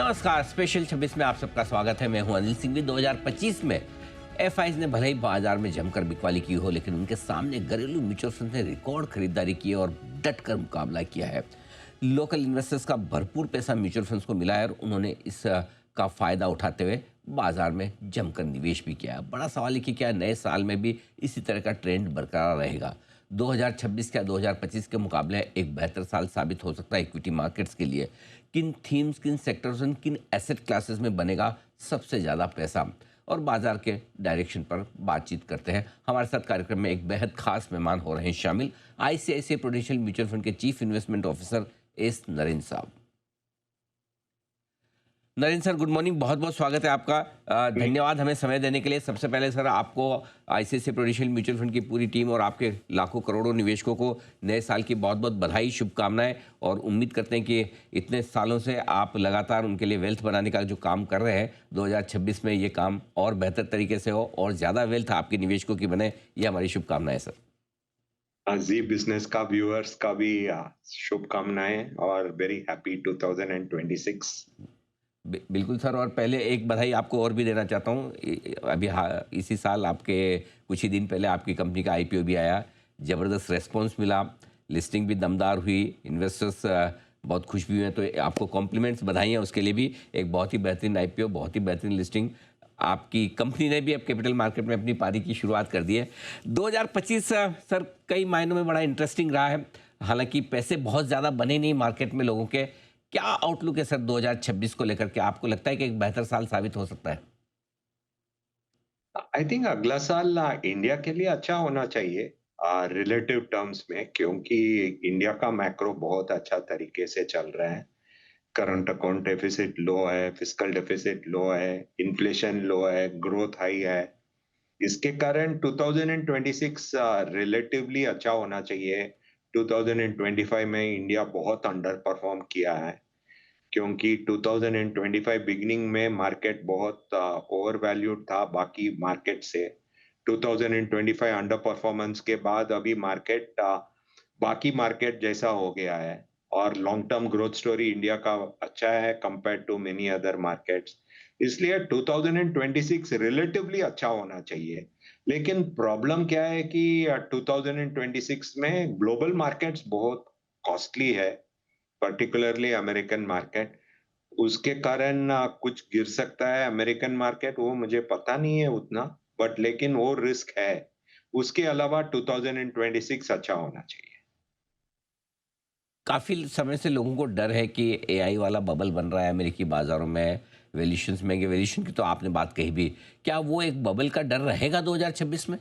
नमस्कार, स्पेशल 26 में आप सबका स्वागत है। मैं हूं अनिल सिंघवी। 2025 में एफआईज ने भले ही बाजार में जमकर बिकवाली की हो, लेकिन उनके सामने घरेलू म्यूचुअल फंड ने रिकॉर्ड खरीदारी की है और डटकर मुकाबला किया है। लोकल इन्वेस्टर्स का भरपूर पैसा म्यूचुअल फंड्स को मिला है और उन्होंने इस का फायदा उठाते हुए बाजार में जमकर निवेश भी किया है। बड़ा सवाल है कि क्या नए साल में भी इसी तरह का ट्रेंड बरकरार रहेगा। 2026 का 2025 के मुकाबले एक बेहतर साल साबित हो सकता है इक्विटी मार्केट्स के लिए। किन थीम्स, किन सेक्टर्स और किन एसेट क्लासेस में बनेगा सबसे ज़्यादा पैसा, और बाजार के डायरेक्शन पर बातचीत करते हैं। हमारे साथ कार्यक्रम में एक बेहद खास मेहमान हो रहे हैं शामिल, आईसीआईसीआई प्रूडेंशियल म्यूचुअल फंड के chief investment officer S Narendra साहब। नरेंद्र सर, गुड मॉर्निंग, बहुत बहुत स्वागत है आपका। धन्यवाद हमें समय देने के लिए। सबसे पहले सर, आपको आईसीआईसीआई प्रूडेंशियल म्यूचुअल फंड की पूरी टीम और आपके लाखों करोड़ों निवेशकों को नए साल की बहुत बहुत बधाई, शुभकामनाएं, और उम्मीद करते हैं कि इतने सालों से आप लगातार उनके लिए वेल्थ बनाने का जो काम कर रहे हैं, 2026 में ये काम और बेहतर तरीके से हो और ज़्यादा वेल्थ आपके निवेशकों की बने, ये हमारी शुभकामनाएं सर। जी बिजनेस का व्यूअर्स का भी शुभकामनाएं और वेरी हैप्पी 2026। बिल्कुल सर, और पहले एक बधाई आपको और भी देना चाहता हूँ। अभी इसी साल आपके कुछ ही दिन पहले आपकी कंपनी का आईपीओ भी आया। ज़बरदस्त रेस्पॉन्स मिला, लिस्टिंग भी दमदार हुई, इन्वेस्टर्स बहुत खुश भी हुए। तो आपको कॉम्प्लीमेंट्स, बधाइयाँ उसके लिए भी। एक बहुत ही बेहतरीन आईपीओ, बहुत ही बेहतरीन लिस्टिंग। आपकी कंपनी ने भी अब कैपिटल मार्केट में अपनी पारी की शुरुआत कर दी है। 2025 सर कई मायनों में बड़ा इंटरेस्टिंग रहा है। हालांकि पैसे बहुत ज़्यादा बने नहीं मार्केट में लोगों के। क्या आउटलुक है सर 2026 को लेकर के? आपको लगता है कि एक बेहतर साल साबित हो सकता है? आई थिंक अगला साल इंडिया के लिए अच्छा होना चाहिए रिलेटिव टर्म्स में, क्योंकि इंडिया का मैक्रो बहुत अच्छा तरीके से चल रहा है। करंट अकाउंट डेफिसिट लो है, फिस्कल डेफिसिट लो है, इन्फ्लेशन लो है, ग्रोथ हाई है। इसके कारण 2026 रिलेटिवली अच्छा होना चाहिए। 2025 में इंडिया बहुत अंडर परफॉर्म किया है, क्योंकि 2025 बिगिनिंग में मार्केट बहुत ओवर वैल्यूड था बाकी मार्केट से। 2025 अंडर परफॉर्मेंस के बाद अभी मार्केट बाकी मार्केट जैसा हो गया है, और long term growth story India का अच्छा है compare to many other markets. इसलिए 2026 रिलेटिवली अच्छा होना चाहिए। लेकिन प्रॉब्लम क्या है कि 2026 में ग्लोबल मार्केट्स बहुत कॉस्टली है, पर्टिकुलरली अमेरिकन मार्केट। उसके कारण कुछ गिर सकता है अमेरिकन मार्केट, वो मुझे पता नहीं है उतना, बट लेकिन वो रिस्क है। उसके अलावा 2026 अच्छा होना चाहिए। काफ़ी समय से लोगों को डर है कि एआई वाला बबल बन रहा है अमेरिकी बाज़ारों में, वैल्यूएशंस महँगे, वैल्यूएशन की तो आपने बात कही भी। क्या वो एक बबल का डर रहेगा 2026 में?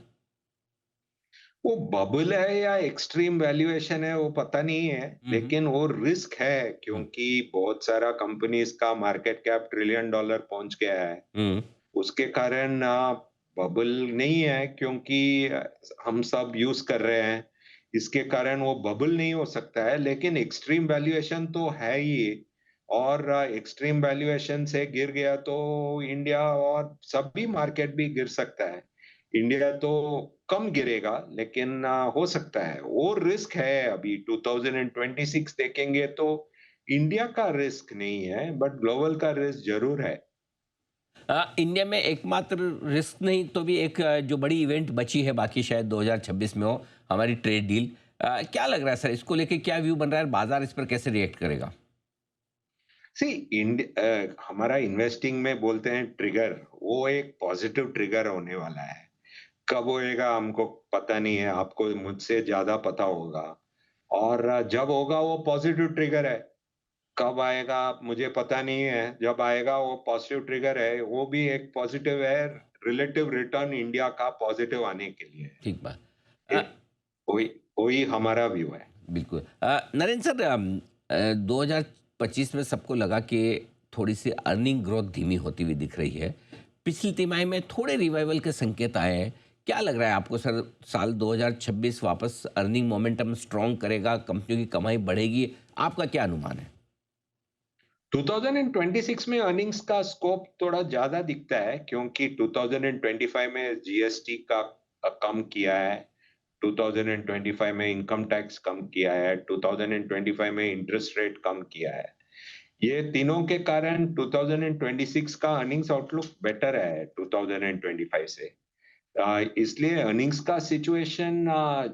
वो बबल है या एक्सट्रीम वैल्यूएशन है वो पता नहीं है, हुँ, हुँ। लेकिन वो रिस्क है, हुँ, क्योंकि बहुत सारा कंपनीज का मार्केट कैप ट्रिलियन डॉलर पहुंच गया है। हुँ। उसके कारण बबल नहीं है, क्योंकि हम सब यूज कर रहे हैं। इसके कारण वो बबल नहीं हो सकता है, लेकिन एक्सट्रीम वैल्यूएशन तो है ही। और एक्सट्रीम वैल्यूएशन से गिर गया तो इंडिया और सभी मार्केट भी गिर सकता है। इंडिया तो कम गिरेगा, लेकिन हो सकता है, वो रिस्क है। अभी 2026 देखेंगे तो इंडिया का रिस्क नहीं है, बट ग्लोबल का रिस्क जरूर है। इंडिया में एकमात्र रिस्क नहीं तो भी एक जो बड़ी इवेंट बची है, बाकी शायद 2026 में हो, हमारी ट्रेड डील। क्या लग रहा है सर, इसको लेके क्या व्यू बन रहा है? बाजार इस पर कैसे रिएक्ट करेगा? सी हमारा इन्वेस्टिंग में बोलते हैं ट्रिगर, वो एक पॉजिटिव ट्रिगर होने वाला है। कब होएगा हमको पता नहीं है, आपको मुझसे ज्यादा पता होगा। और जब होगा वो पॉजिटिव ट्रिगर है। कब आएगा मुझे पता नहीं है, जब आएगा वो पॉजिटिव ट्रिगर है, वो भी एक पॉजिटिव है। रिलेटिव रिटर्न इंडिया का पॉजिटिव आने के लिए है। ठीक बात। ए- वही वही हमारा व्यू है। बिल्कुल। नरेंद्र सर, 2025 में सबको लगा कि थोड़ी सी अर्निंग ग्रोथ धीमी होती हुई दिख रही है। पिछली तिमाही में थोड़े रिवाइवल के संकेत आए हैं। क्या लग रहा है आपको सर, साल 2026 वापस अर्निंग मोमेंटम स्ट्रॉन्ग करेगा, कंपनियों की कमाई बढ़ेगी? आपका क्या अनुमान है? 2026 में अर्निंग्स का स्कोप थोड़ा ज्यादा दिखता है, क्योंकि 2025 में जीएसटी का कम किया है। 2025 में इनकम टैक्स कम किया है। 2025 में इंटरेस्ट रेट कम किया है। ये तीनों के कारण 2026 का अर्निंग्स आउटलुक बेटर है 2025 से। इसलिए अर्निंग्स का सिचुएशन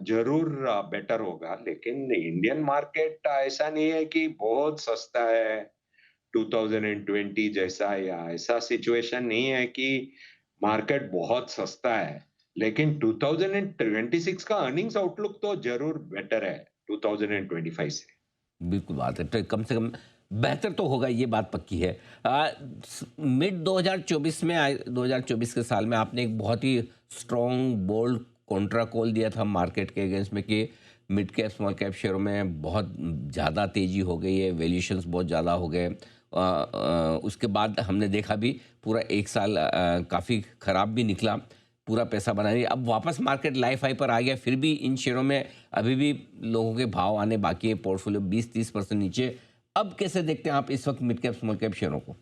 ज़रूर बेटर होगा, लेकिन इंडियन मार्केट ऐसा नहीं है कि बहुत सस्ता है, 2020 जैसा या ऐसा सिचुएशन नहीं है कि मार्केट बहुत सस्ता है। लेकिन 2026 का अर्निंग्स आउटलुक तो ज़रूर बेटर है 2025 से। बिल्कुल बात है। तो कम से कम बेहतर तो होगा, ये बात पक्की है। मिड 2024 में आए, 2024 के साल में आपने एक बहुत ही स्ट्रॉन्ग बोल्ड कॉन्ट्रा कॉल दिया था मार्केट के अगेंस्ट में कि मिड कैप स्मॉल कैप शेयरों में बहुत ज़्यादा तेज़ी हो गई है, वैल्यूएशंस बहुत ज़्यादा हो गए। उसके बाद हमने देखा भी पूरा एक साल काफ़ी ख़राब भी निकला, पूरा पैसा बना लिया। अब वापस मार्केट लाइफ हाई पर आ गया, फिर भी इन शेयरों में अभी भी लोगों के भाव आने बाकी है, पोर्टफोलियो 20-30% नीचे। अब कैसे देखते हैं आप इस वक्त मिड कैप स्मॉल कैप शेयरों को?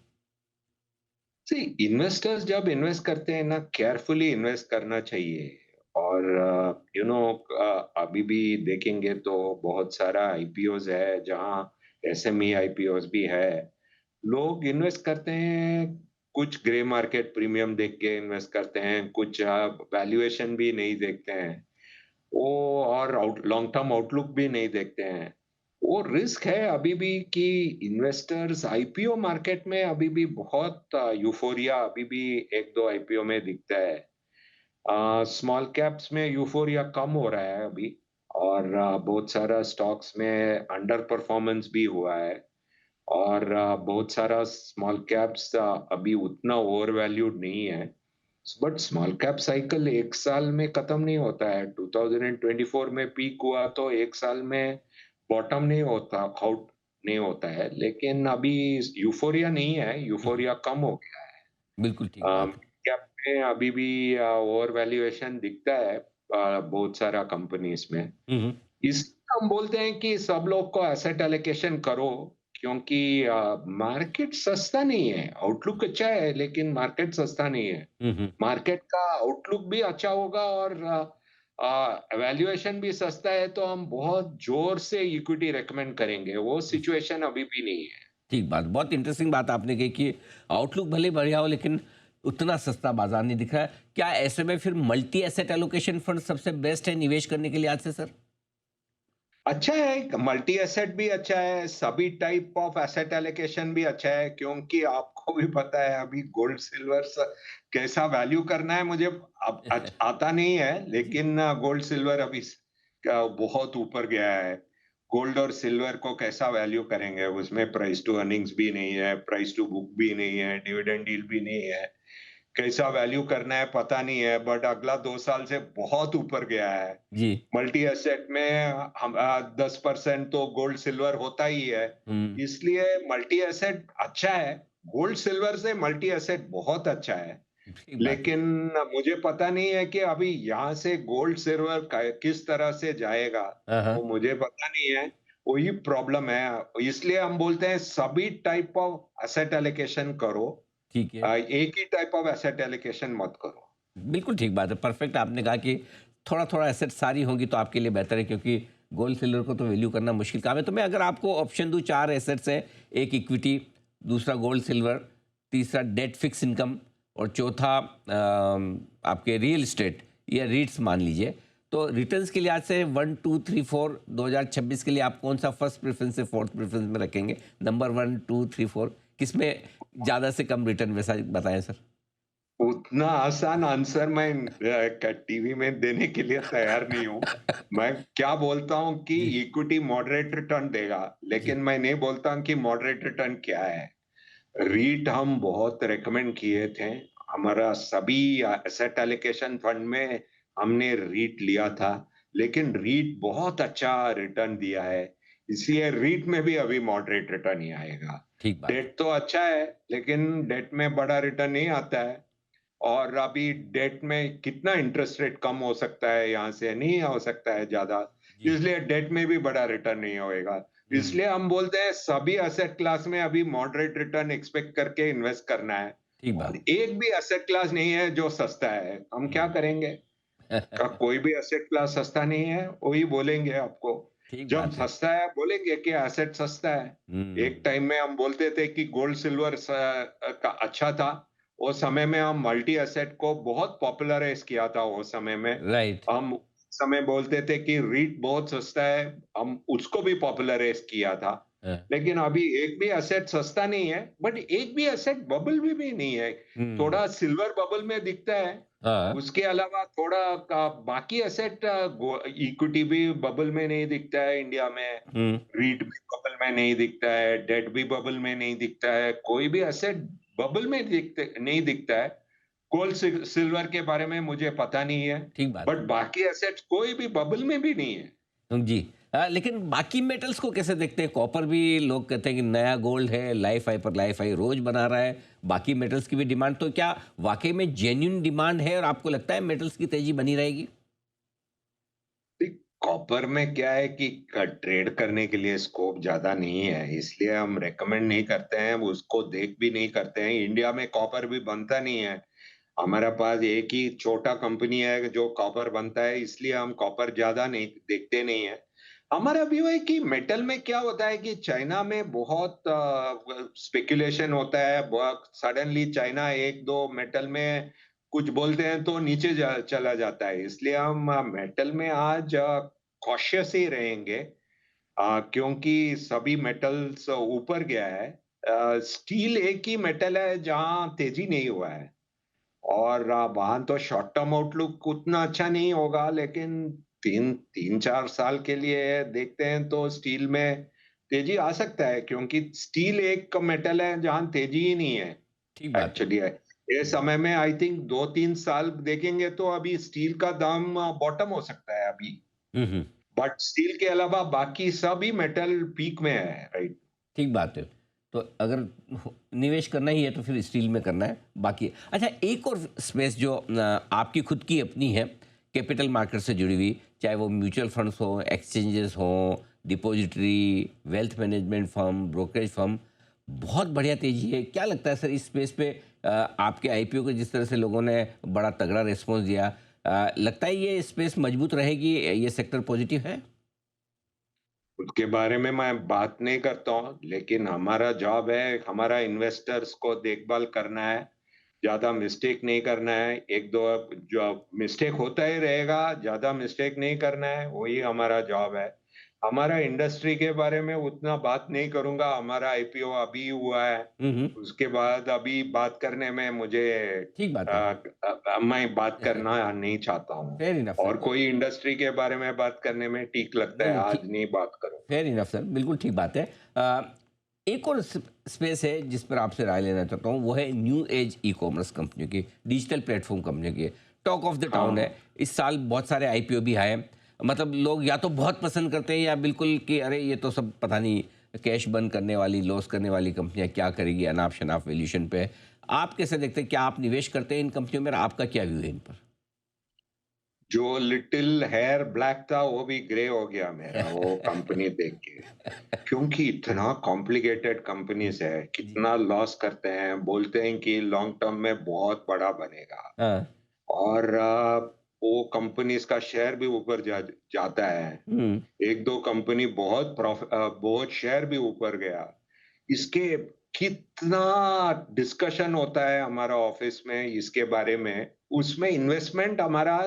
सी इन्वेस्टर्स जब इन्वेस्ट करते हैं ना, केयरफुली इन्वेस्ट करना चाहिए। और अभी भी देखेंगे तो बहुत सारा आईपीओज है जहां एसएमई आईपीओज भी है। लोग इन्वेस्ट करते हैं, कुछ ग्रे मार्केट प्रीमियम देख के इन्वेस्ट करते हैं, कुछ वैल्यूएशन भी नहीं देखते हैं वो, और लॉन्ग टर्म आउटलुक भी नहीं देखते हैं। वो रिस्क है अभी भी कि इन्वेस्टर्स आईपीओ मार्केट में अभी भी बहुत यूफोरिया अभी भी एक दो आईपीओ में दिखता है। स्मॉल कैप्स में यूफोरिया कम हो रहा है अभी, और बहुत सारा स्टॉक्स में अंडर परफॉर्मेंस भी हुआ है। और बहुत सारा स्मॉल कैप्स अभी उतना ओवर वैल्यूड नहीं है। बट स्मॉल कैप साइकिल एक साल में खत्म नहीं होता है। 2024 में पीक हुआ तो एक साल में बॉटम नहीं होता, आउट नहीं होता है। लेकिन अभी यूफोरिया नहीं है, हुँ, हुँ। यूफोरिया कम हो गया बिल्कुल ठीक है। बात है। कैप में अभी भी ओवर वैल्यूएशन दिखता है बहुत सारा कंपनीज में। हुँ, हुँ। इस हम बोलते हैं कि सब लोग को एसेट एलोकेशन करो, क्योंकि मार्केट सस्ता नहीं है। आउटलुक अच्छा है लेकिन मार्केट सस्ता नहीं है। हुँ, हुँ। मार्केट का आउटलुक भी अच्छा होगा और वैल्यूएशन भी सस्ता है तो हम बहुत जोर से इक्विटी रेकमेंड करेंगे। वो सिचुएशन अभी भी नहीं है। ठीक बात, बहुत इंटरेस्टिंग बात आपने कही कि आउटलुक भले ही बढ़िया हो लेकिन उतना सस्ता बाज़ार नहीं दिख रहा है। क्या ऐसे में फिर मल्टी एसेट एलोकेशन फंड सबसे बेस्ट है निवेश करने के लिए आज से सर? अच्छा है, मल्टी एसेट भी अच्छा है, सभी टाइप ऑफ एसेट एलोकेशन भी अच्छा है, क्योंकि आपको भी पता है अभी गोल्ड सिल्वर कैसा वैल्यू करना है मुझे अब आता नहीं है। जी। लेकिन गोल्ड सिल्वर अभी बहुत ऊपर गया है। गोल्ड और सिल्वर को कैसा वैल्यू करेंगे, उसमें प्राइस टू अर्निंग्स भी नहीं है, प्राइस टू बुक भी नहीं है, डिविडेंड यील्ड भी नहीं है। कैसा वैल्यू करना है पता नहीं है, बट अगला 2 साल से बहुत ऊपर गया है। जी। मल्टी एसेट में हम 10% तो गोल्ड सिल्वर होता ही है। हुँ। इसलिए मल्टी एसेट अच्छा है। गोल्ड सिल्वर से मल्टी एसेट बहुत अच्छा है। ठीक बात है। लेकिन मुझे पता नहीं है कि अभी यहाँ से गोल्ड सिल्वर किस तरह से जाएगा, हाँ, हाँ। वो मुझे पता नहीं है। वही प्रॉब्लम है। इसलिए हम बोलते हैं सभी टाइप ऑफ एसेट एलोकेशन करो। ठीक है। एक ही टाइप ऑफ एसेट एलोकेशन मत करो। बिल्कुल ठीक बात है। परफेक्ट आपने कहा कि थोड़ा-थोड़ा एसेट सारी होंगी तो आपके लिए बेहतर है क्योंकि गोल्ड सिल्वर को तो वैल्यू करना मुश्किल काम है। तो मैं अगर आपको ऑप्शन दूँ 4 एसेट्स हैं, एक इक्विटी, दूसरा गोल्ड सिल्वर, तीसरा डेट फिक्स इनकम और चौथा आपके रियल एस्टेट या रीट्स मान लीजिए। तो रिटर्न्स के लिहाज से 1, 2, 3, 4 2026 के लिए आप कौन-सा फर्स्ट प्रेफ़रेंस से फोर्थ प्रेफ़रेंस में रखेंगे? नंबर 1, 2, 3, 4 किसमें ज़्यादा से कम रिटर्न वैसा बताएँ सर? उतना आसान आंसर मैं टीवी में देने के लिए तैयार नहीं हूँ। मैं क्या बोलता हूँ कि जी, इक्विटी मॉडरेट रिटर्न देगा, जी। लेकिन मैं नहीं बोलता हूँ कि मॉडरेट रिटर्न क्या है। रीट हम बहुत रेकमेंड किए थे। हमारा सभी एसेट एलोकेशन फंड में हमने रीट लिया था, लेकिन रीट बहुत अच्छा रिटर्न दिया है। इसलिए रीट में भी अभी मॉडरेट रिटर्न ही आएगा। ठीक बात है। डेट तो अच्छा है, लेकिन डेट में बड़ा रिटर्न नहीं आता है। और अभी डेट में कितना इंटरेस्ट रेट कम हो सकता है, यहाँ से नहीं हो सकता है ज्यादा। जी। इसलिए डेट में भी बड़ा रिटर्न नहीं होएगा। हुँ, इसलिए हम बोलते हैं सभी एसेट क्लास में अभी मॉडरेट रिटर्न एक्सपेक्ट करके इन्वेस्ट करना है। ठीक और बात। एक भी एसेट क्लास नहीं है जो सस्ता है। हम क्या हुँ। करेंगे? का कोई भी एसेट क्लास सस्ता नहीं है, वही बोलेंगे आपको। ठीक जब बात है। सस्ता है बोलेंगे कि एसेट सस्ता है। एक हुँ, टाइम में हम बोलते थे कि गोल्ड सिल्वर का अच्छा था। वो समय में हम मल्टी एसेट को बहुत पॉपुलराइज किया था वो समय में। राइट। हम उस समय बोलते थे कि रीट बहुत सस्ता है, हम उसको भी पॉपुलराइज किया था। हाँ, लेकिन अभी एक भी एसेट सस्ता नहीं है, बट एक भी एसेट बबल भी नहीं है। हुँ, थोड़ा सिल्वर बबल में दिखता है, हाँ, उसके अलावा थोड़ा का बाकी एसेट इक्विटी भी बबल में नहीं दिखता है इंडिया में, हुँ, रीट भी बबल में नहीं दिखता है, डेट भी बबल में नहीं दिखता है, कोई भी एसेट बबल में दिखते नहीं दिखता है। गोल्ड सिल्वर के बारे में मुझे पता नहीं है, ठीक बात बट बाकी एसेट्स कोई भी बबल में भी नहीं है। जी। लेकिन बाकी मेटल्स को कैसे देखते हैं? कॉपर भी लोग कहते हैं कि नया गोल्ड है, लाइफ हाई पर लाइफ हाई रोज बना रहा है। बाकी मेटल्स की भी डिमांड, तो क्या वाक़ई में जेन्युइन डिमांड है और आपको लगता है मेटल्स की तेज़ी बनी रहेगी? देख, कॉपर में क्या है कि ट्रेड करने के लिए स्कोप ज्यादा नहीं है, इसलिए हम रेकमेंड नहीं करते हैं, उसको देख भी नहीं करते हैं। इंडिया में कॉपर भी बनता नहीं है। हमारे पास एक ही छोटा कंपनी है जो कॉपर बनता है, इसलिए हम कॉपर ज्यादा नहीं देखते नहीं है। हमारा व्यू है कि मेटल में क्या होता है कि चाइना में बहुत स्पेकुलेशन होता है, बहुत सडनली चाइना एक दो मेटल में कुछ बोलते हैं तो नीचे चला जाता है, इसलिए हम मेटल में आज कॉशियस ही रहेंगे। क्योंकि सभी मेटल्स ऊपर गया है। स्टील एक ही मेटल है जहां तेजी नहीं हुआ है, और वहाँ तो शॉर्ट टर्म आउटलुक उतना अच्छा नहीं होगा, लेकिन 3 4 साल के लिए देखते हैं तो स्टील में तेजी आ सकता है, क्योंकि स्टील एक मेटल है जहाँ तेजी ही नहीं है ठीक बात है। एक्चुअली। ये समय में आई थिंक 2 3 साल देखेंगे तो अभी स्टील का दाम बॉटम हो सकता है अभी, हुँ, हुँ। बट स्टील के अलावा बाकी सभी मेटल पीक में है, राइट। ठीक बात है। तो अगर निवेश करना ही है तो फिर स्टील में करना है, बाकी अच्छा एक और स्पेस जो आपकी खुद की अपनी है, कैपिटल मार्केट से जुड़ी हुई, चाहे वो म्यूचुअल फंड्स हों, एक्सचेंजेस हों, depository, wealth management firm, brokerage firm, बहुत बढ़िया तेज़ी है। क्या लगता है सर इस स्पेस पे आपके आईपीओ को जिस तरह से लोगों ने बड़ा तगड़ा रिस्पॉन्स दिया, लगता है ये स्पेस मजबूत रहेगी, ये सेक्टर पॉजिटिव है? उसके बारे में मैं बात नहीं करता हूँ, लेकिन हमारा जॉब है, हमारा इन्वेस्टर्स को देखभाल करना है, ज़्यादा मिस्टेक नहीं करना है। 1-2 जो मिस्टेक होता ही रहेगा, ज़्यादा मिस्टेक नहीं करना है, वही हमारा जॉब है। हमारा इंडस्ट्री के बारे में उतना बात नहीं करूँगा, हमारा आईपीओ अभी हुआ है, हुँ, हुँ। उसके बाद अभी बात करने में मुझे ठीक बात है। मैं बात करना नहीं चाहता हूँ। फेयर इनफ और सर। कोई इंडस्ट्री के बारे में बात करने में ठीक लगता नहीं, है, नहीं, आज ठीक, नहीं बात करूँगा। फेयर इनफ सर, बिल्कुल ठीक बात है। एक और स्पेस है जिस पर आपसे राय लेना चाहता हूँ, वो है न्यू एज ई-कॉमर्स कंपनियों की, डिजिटल प्लेटफ़ॉर्म कंपनियों की। टॉक ऑफ द टाउन हाँ। है। इस साल बहुत सारे आईपीओ भी आए। मतलब लोग या तो बहुत पसंद करते हैं या बिल्कुल कि अरे ये तो सब पता नहीं कैश बर्न करने वाली, लॉस करने वाली कंपनियाँ क्या करेगी अनाप-शनाप वैल्यूएशन पे। आप कैसे देखते हैं? क्या आप निवेश करते हैं इन कंपनियों में और आपका क्या व्यू है इन पर? जो लिटिल हेयर ब्लैक था वो भी ग्रे हो गया मेरा वो कंपनी देख के। क्योंकि इतना कॉम्प्लिकेटेड कंपनीज़ है, जी। कितना लॉस करते हैं, बोलते हैं कि लॉन्ग टर्म में बहुत बड़ा बनेगा, हाँ। और वो कंपनीज़ का शेयर भी ऊपर जाता है। हुँ। 1-2 कंपनी बहुत शेयर भी ऊपर गया। इसके कितना डिस्कशन होता है हमारा ऑफिस में इसके बारे में, उसमें इन्वेस्टमेंट हमारा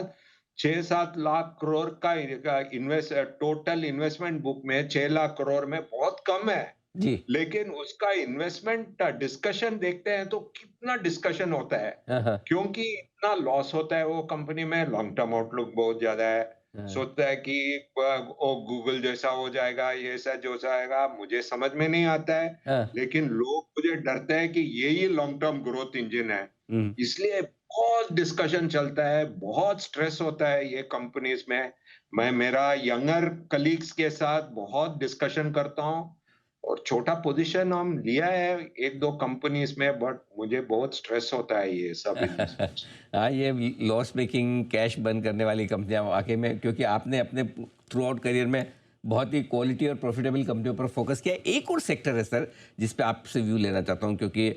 6-7 लाख करोड़ का टोटल इन्वेस्टमेंट बुक में 6 लाख करोड़ में बहुत कम है। जी। लेकिन उसका इन्वेस्टमेंट डिस्कशन देखते हैं तो कितना डिस्कशन होता है, हाँ, हाँ। क्योंकि इतना लॉस होता है वो कंपनी में, लॉन्ग टर्म आउटलुक बहुत ज्यादा है। हाँ, सोचता है कि वो गूगल जैसा हो जाएगा, ये ऐसा जो जाएगा, मुझे समझ में नहीं आता है। हाँ। लेकिन लोग मुझे डरते हैं कि यही लॉन्ग टर्म ग्रोथ इंजन है, हुँ। इसलिए बहुत डिस्कशन चलता है, बहुत स्ट्रेस होता है ये कंपनीज में। मैं मेरा यंगर कलीग्स के साथ बहुत डिस्कशन करता हूँ, और छोटा पोजीशन हम लिया है 1-2 कंपनीज में, बट मुझे बहुत स्ट्रेस होता है ये सब इन्वेस्टमेंट्स। हाँ, ये लॉस मेकिंग कैश बर्न करने वाली कंपनियाँ वाक़ई में, क्योंकि आपने अपने थ्रू आउट करियर में बहुत ही क्वालिटी और प्रॉफिटेबल कंपनियों पर फोकस किया है। एक और सेक्टर है सर जिस पे आपसे व्यू लेना चाहता हूँ, क्योंकि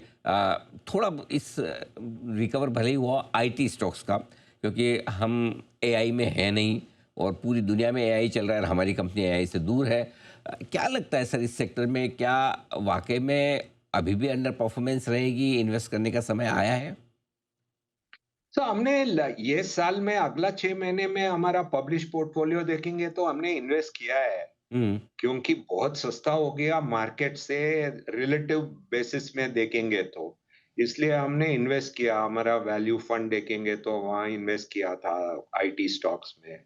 थोड़ा इस रिकवर भले ही हुआ आईटी स्टॉक्स का, क्योंकि हम एआई में है नहीं और पूरी दुनिया में एआई चल रहा है और हमारी कंपनी एआई से दूर है। क्या लगता है सर इस सेक्टर में क्या वाक़ई में अभी भी अंडर परफॉर्मेंस रहेगी, इन्वेस्ट करने का समय आया है? तो हमने ये साल में अगला 6 महीने में हमारा पब्लिश पोर्टफोलियो देखेंगे तो हमने इन्वेस्ट किया है, हुँ, क्योंकि बहुत सस्ता हो गया मार्केट से रिलेटिव बेसिस में देखेंगे तो। इसलिए हमने इन्वेस्ट किया, हमारा वैल्यू फंड देखेंगे तो वहाँ इन्वेस्ट किया था आईटी स्टॉक्स में।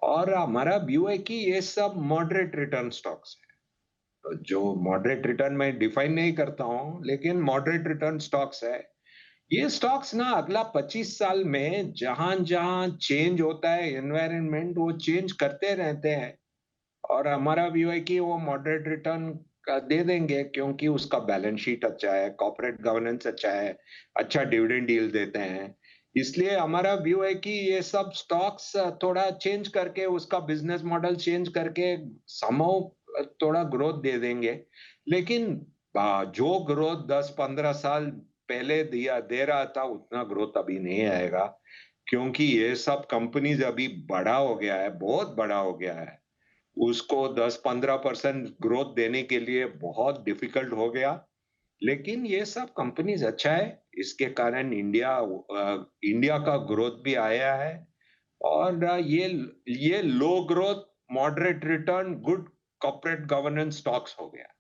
और हमारा व्यू है कि ये सब मॉडरेट रिटर्न स्टॉक्स हैं। तो जो मॉडरेट रिटर्न मैं डिफाइन नहीं करता हूँ, लेकिन मॉडरेट रिटर्न स्टॉक्स है। ये स्टॉक्स ना अगला 25 साल में जहां-जहां चेंज होता है एनवायरनमेंट, वो चेंज करते रहते हैं। और हमारा व्यू है कि वो मॉडरेट रिटर्न का दे देंगे, क्योंकि उसका बैलेंस शीट अच्छा है, कॉर्पोरेट गवर्नेंस अच्छा है, अच्छा डिविडेंड यील्ड देते हैं। इसलिए हमारा व्यू है कि ये सब स्टॉक्स थोड़ा चेंज करके उसका बिजनेस मॉडल चेंज करके समहाउ थोड़ा ग्रोथ दे देंगे। लेकिन जो ग्रोथ 10-15 साल पहले दिया दे रहा था उतना ग्रोथ अभी नहीं आएगा, क्योंकि ये सब कंपनीज अभी बड़ा हो गया है, बहुत बड़ा हो गया है। उसको 10-15% ग्रोथ देने के लिए बहुत डिफिकल्ट हो गया। लेकिन ये सब कंपनीज अच्छा है, इसके कारण इंडिया का ग्रोथ भी आया है। और ये low growth, moderate return, good corporate governance stocks हो गया।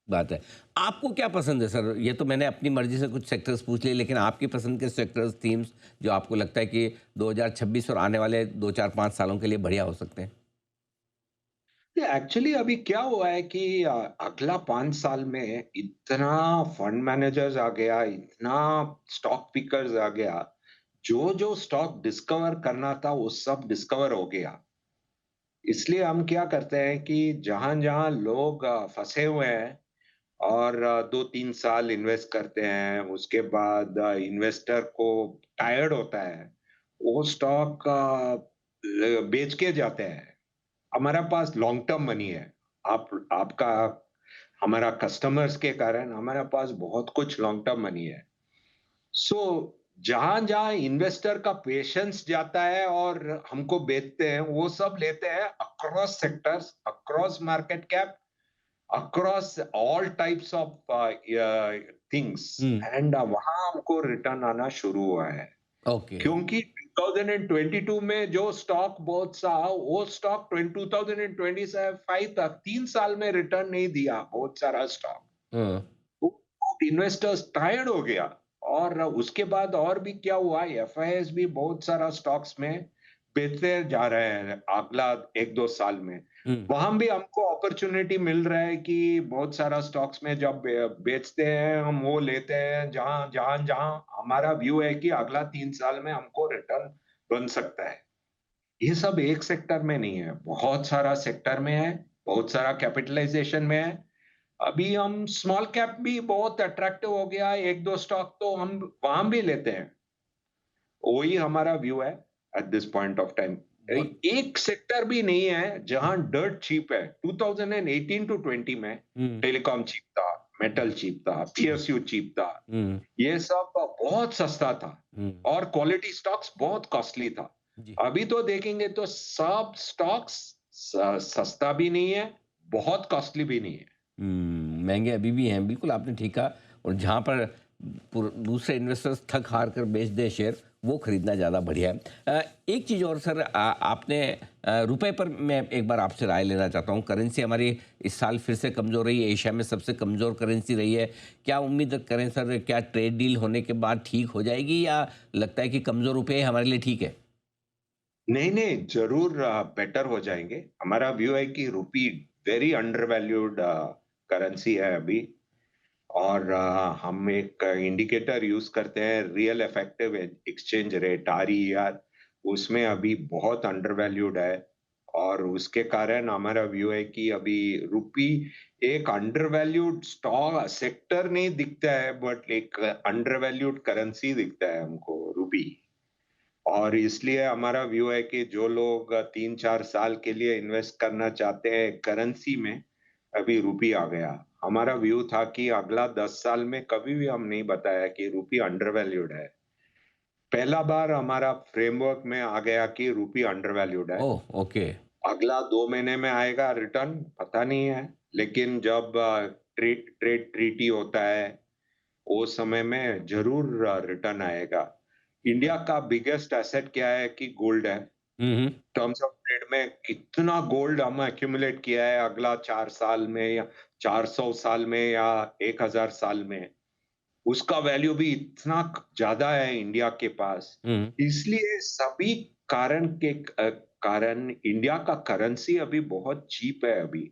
बात है। आपको क्या पसंद है सर? ये तो मैंने अपनी मर्ज़ी से कुछ सेक्टर्स पूछ लिए, लेकिन आपकी पसंद के सेक्टर्स, थीम्स जो आपको लगता है कि 2026 और आने वाले 2, 4, 5 सालों के लिए बढ़िया हो सकते हैं? एक्चुअली अभी क्या हुआ है कि अगला 5 साल में इतना फंड मैनेजर्स आ गया, इतना स्टॉक पिकर्स आ गया, जो जो स्टॉक डिस्कवर करना था वो सब डिस्कवर हो गया। इसलिए हम क्या करते हैं कि जहां जहां लोग फंसे हुए हैं और 2-3 साल इन्वेस्ट करते हैं, उसके बाद इन्वेस्टर को टायर्ड होता है, वो स्टॉक बेच के जाते हैं। हमारा पास लॉन्ग टर्म मनी है। आप आपका हमारा कस्टमर्स के कारण हमारे पास बहुत कुछ लॉन्ग टर्म मनी है। सो जहां-जहां इन्वेस्टर का पेशेंस जाता है और हमको बेचते हैं, वो सब लेते हैं across sectors, across market cap, across all types of things. Hmm, and वहां हमको रिटर्न आना शुरू हुआ है, ओके। क्योंकि 2022 में जो स्टॉक बहुत सा, वो स्टॉक 2025 तक 3 साल में रिटर्न नहीं दिया, बहुत सारा स्टॉक। हाँ, तो इन्वेस्टर्स टायर्ड हो गया। और उसके बाद और भी क्या हुआ, एफआईएस भी बहुत सारा स्टॉक्स में बेचते जा रहे हैं अगला 1-2 साल में। हुँ, वहां भी हमको अपॉर्चुनिटी मिल रहा है कि बहुत सारा स्टॉक्स में जब बेचते हैं हम, वो लेते हैं जहां जहां जहां हमारा व्यू है कि अगला 3 साल में हमको रिटर्न बन सकता है। ये सब एक सेक्टर में नहीं है, बहुत सारा सेक्टर में है, बहुत सारा कैपिटलाइजेशन में है। अभी हम स्मॉल कैप भी बहुत अट्रैक्टिव हो गया है, 1-2 स्टॉक तो हम वहाँ भी लेते हैं। वही हमारा व्यू है at this point of time. बहुत एक सेक्टर भी नहीं है जहाँ डर्ट चीप है। 2018 टू 20 में हुँ, टेलीकॉम चीप था, मेटल चीप था, पीएसयू चीप था। हुँ, ये सब बहुत सस्ता था हुँ, और क्वालिटी स्टॉक्स बहुत कॉस्टली था। जी। अभी तो देखेंगे तो सब स्टॉक्स सस्ता भी नहीं है, बहुत कॉस्टली भी नहीं है। महँगे अभी भी हैं, बिल्कुल आपने ठीक कहा और जहाँ पर दूसरे इन्वेस्टर्स थक हार कर बेच दें शेयर, वो खरीदना ज़्यादा बढ़िया है। एक चीज़ और सर आपने रुपए पर मैं एक बार आपसे राय लेना चाहता हूँ। करेंसी हमारी इस साल फिर से कमज़ोर रही है, एशिया में सबसे कमज़ोर करेंसी रही है। क्या उम्मीद करें सर, क्या ट्रेड डील होने के बाद ठीक हो जाएगी या लगता है कि कमज़ोर रुपए हमारे लिए ठीक है? नहीं, नहीं, ज़रूर बेटर हो जाएँगे। हमारा व्यू है कि रूपी वेरी अंडरवैल्यूड करेंसी है अभी। और हम एक इंडिकेटर यूज़ करते हैं, real effective exchange rate RER, उसमें अभी बहुत अंडरवैल्यूड है। और उसके कारण हमारा व्यू है कि अभी रूपी एक अंडरवैल्यूड स्टॉक सेक्टर नहीं दिखता है, बट एक अंडरवैल्यूड करेंसी दिखता है हमको रूपी। और इसलिए हमारा व्यू है कि जो लोग 3-4 साल के लिए इन्वेस्ट करना चाहते हैं करेंसी में, अभी रूपी आ गया। हमारा व्यू था कि अगला 10 साल में कभी भी हम नहीं बताया कि रूपी अंडरवैल्यूड है। पहला बार हमारा फ्रेमवर्क में आ गया कि रूपी अंडर वैल्यूड है। ओह! ओके। अगला 2 महीने में आएगा रिटर्न, पता नहीं है। लेकिन जब ट्रेड ट्रेड ट्रीटी होता है, वो समय में ज़रूर रिटर्न आएगा। इंडिया का बिगेस्ट एसेट क्या है कि गोल्ड है। हुँ, हुँ। टर्म्स ऑफ ट्रेड में कितना गोल्ड हम एक्यूमुलेट किया है अगला 4 साल में या 400 साल में या 1000 साल में, उसका वैल्यू भी इतना ज़्यादा है इंडिया के पास। हुँ, इसलिए सभी कारण के कारण इंडिया का करेंसी अभी बहुत चीप है अभी।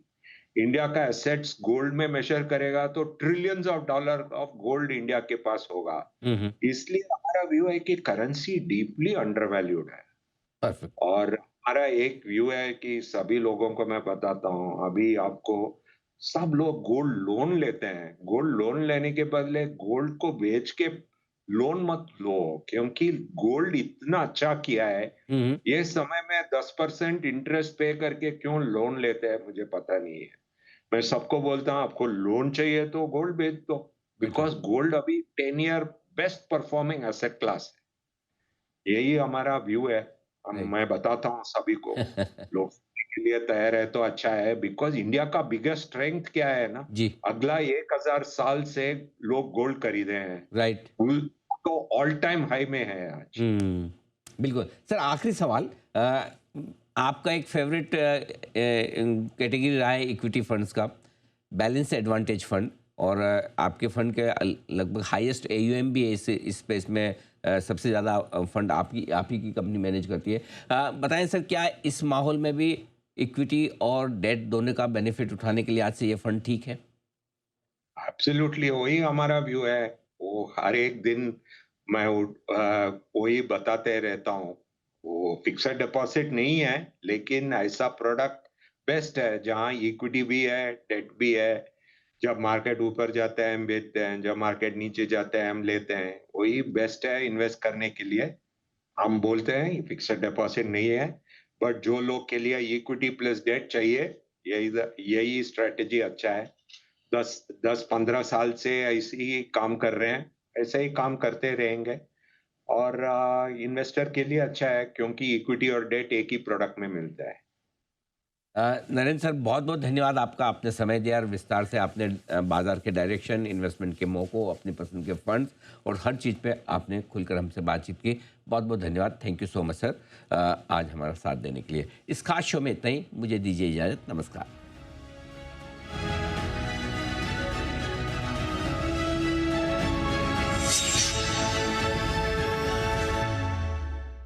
इंडिया का एसेट्स गोल्ड में मेजर करेगा तो trillions of dollar of gold India के पास होगा। हुँ, हुँ। इसलिए हमारा व्यू है कि करेंसी डीपली अंडरवैल्यूड है। परफेक्ट। और हमारा एक व्यू है कि सभी लोगों को मैं बताता हूँ, अभी आपको सब लोग गोल्ड लोन लेते हैं। गोल्ड लोन लेने के बदले गोल्ड को बेच के लोन मत लो, क्योंकि गोल्ड इतना अच्छा किया है। हुँ, हुँ। ये समय में 10% इंटरेस्ट पे करके क्यों लोन लेते हैं मुझे पता नहीं है। मैं सबको बोलता हूँ आपको लोन चाहिए तो गोल्ड बेच दो, बिल्कुल। बिकॉज़ गोल्ड अभी 10 year best performing asset class है। यही हमारा व्यू है। राइट। मैं बताता हूँ सभी को, लोग सुनने के लिए तैयार है तो अच्छा है, बिकॉज़ इंडिया का बिगेस्ट स्ट्रेंथ क्या है ना, जी, अगला 1000 साल से लोग गोल्ड खरीदे हैं। राइट। कुल तो ऑल टाइम हाई में है आज। हुँ, बिल्कुल। सर आखिरी सवाल आपका एक फ़ेवरेट कैटेगरी रहा है इक्विटी फंड्स का, बैलेंस एडवांटेज फंड और आपके फंड के लगभग हाईएस्ट एयूएम भी है इस स्पेस में सबसे ज़्यादा फंड आप ही की कंपनी मैनेज करती है। बताएँ सर क्या इस माहौल में भी इक्विटी और डेट दोनों का बेनिफिट उठाने के लिए आज से ये फंड ठीक है? एब्सोल्युटली वही हमारा व्यू है। वो हर एक दिन मैं वही बताते रहता हूँ। वो फिक्स्ड डिपॉज़िट नहीं है, लेकिन ऐसा प्रोडक्ट बेस्ट है जहाँ इक्विटी भी है, डेट भी है। जब मार्केट ऊपर जाता है हम बेचते हैं, जब मार्केट नीचे जाता है हम लेते हैं। वही बेस्ट है इन्वेस्ट करने के लिए। हम बोलते हैं फिक्स्ड डिपॉज़िट नहीं है, बट जो लोग के लिए इक्विटी प्लस डेट चाहिए, यही स्ट्रैटेजी अच्छा है। 10-15 साल से ऐसे ही काम कर रहे हैं, ऐसे ही काम करते रहेंगे और इन्वेस्टर के लिए अच्छा है क्योंकि इक्विटी और डेट एक ही प्रोडक्ट में मिलता है। नरेंद्र सर बहुत-बहुत धन्यवाद आपका, आपने समय दिया और विस्तार से आपने बाज़ार के डायरेक्शन, इन्वेस्टमेंट के मौकों, अपनी पसंद के फंड्स और हर चीज़ पे आपने खुलकर हमसे बातचीत की। बहुत-बहुत धन्यवाद। Thank you so much sir आज हमारा साथ देने के लिए। इस खास शो में इतना ही, मुझे दीजिए इजाज़त। नमस्कार।